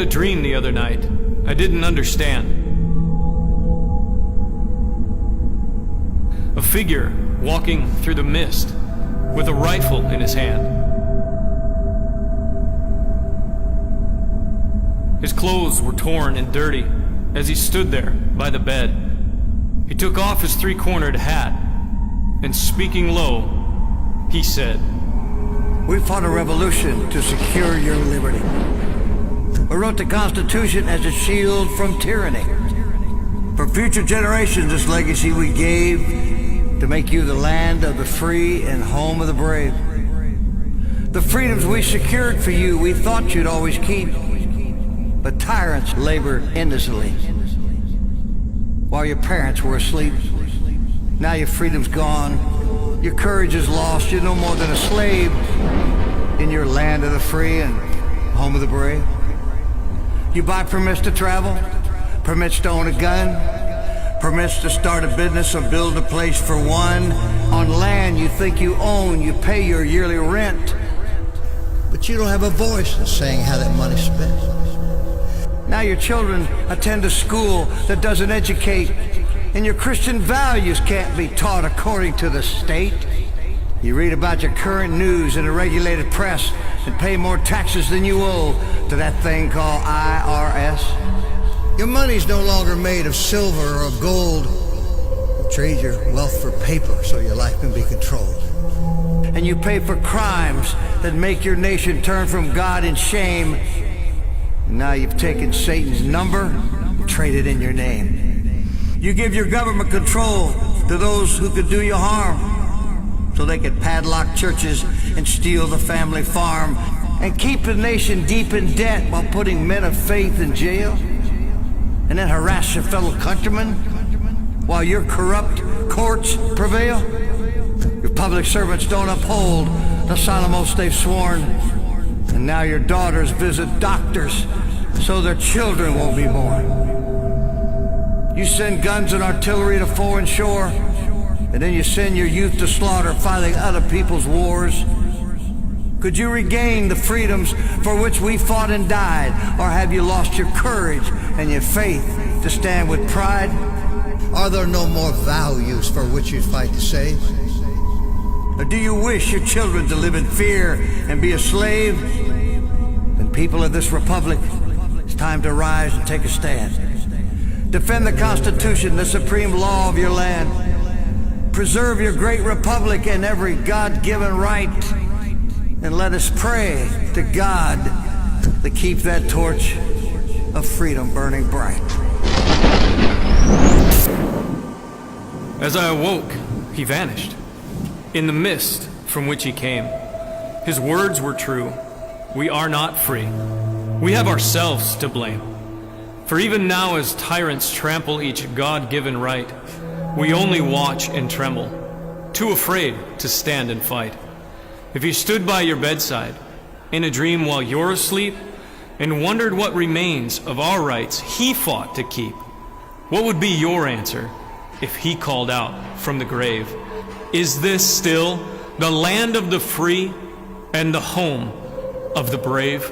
a dream the other night. I didn't understand. A figure walking through the mist with a rifle in his hand. His clothes were torn and dirty as he stood there by the bed. He took off his three-cornered hat and, speaking low, he said, "We fought a revolution to secure your liberty. We wrote the Constitution as a shield from tyranny. For future generations, this legacy we gave to make you the land of the free and home of the brave. The freedoms we secured for you, we thought you'd always keep. But tyrants labor endlessly while your parents were asleep. Now your freedom's gone, your courage is lost, you're no more than a slave in your land of the free and home of the brave. You buy permits to travel, permits to own a gun, permits to start a business or build a place for one. On land you think you own, you pay your yearly rent, but you don't have a voice in saying how that money's spent. Now your children attend a school that doesn't educate, and your Christian values can't be taught according to the state. You read about your current news in a regulated press and pay more taxes than you owe to that thing called IRS. Your money's no longer made of silver or gold. You trade your wealth for paper so your life can be controlled. And you pay for crimes that make your nation turn from God in shame. And now you've taken Satan's number and traded in your name. You give your government control to those who could do you harm, so they could padlock churches and steal the family farm and keep the nation deep in debt while putting men of faith in jail, and then harass your fellow countrymen while your corrupt courts prevail. Your public servants don't uphold the solemn oaths they've sworn, and now your daughters visit doctors so their children won't be born. You send guns and artillery to foreign shore, and then you send your youth to slaughter fighting other people's wars. Could you regain the freedoms for which we fought and died, or have you lost your courage and your faith to stand with pride? Are there no more values for which you fight to save? Or do you wish your children to live in fear and be a slave? Then, people of this republic, it's time to rise and take a stand. Defend the Constitution, the supreme law of your land. Preserve your great republic and every God-given right. And let us pray to God to keep that torch of freedom burning bright. As I awoke, he vanished in the mist from which he came. His words were true. We are not free. We have ourselves to blame. For even now, as tyrants trample each God-given right, we only watch and tremble, too afraid to stand and fight. If he stood by your bedside in a dream while you're asleep and wondered what remains of our rights he fought to keep, what would be your answer if he called out from the grave, "Is this still the land of the free and the home of the brave?"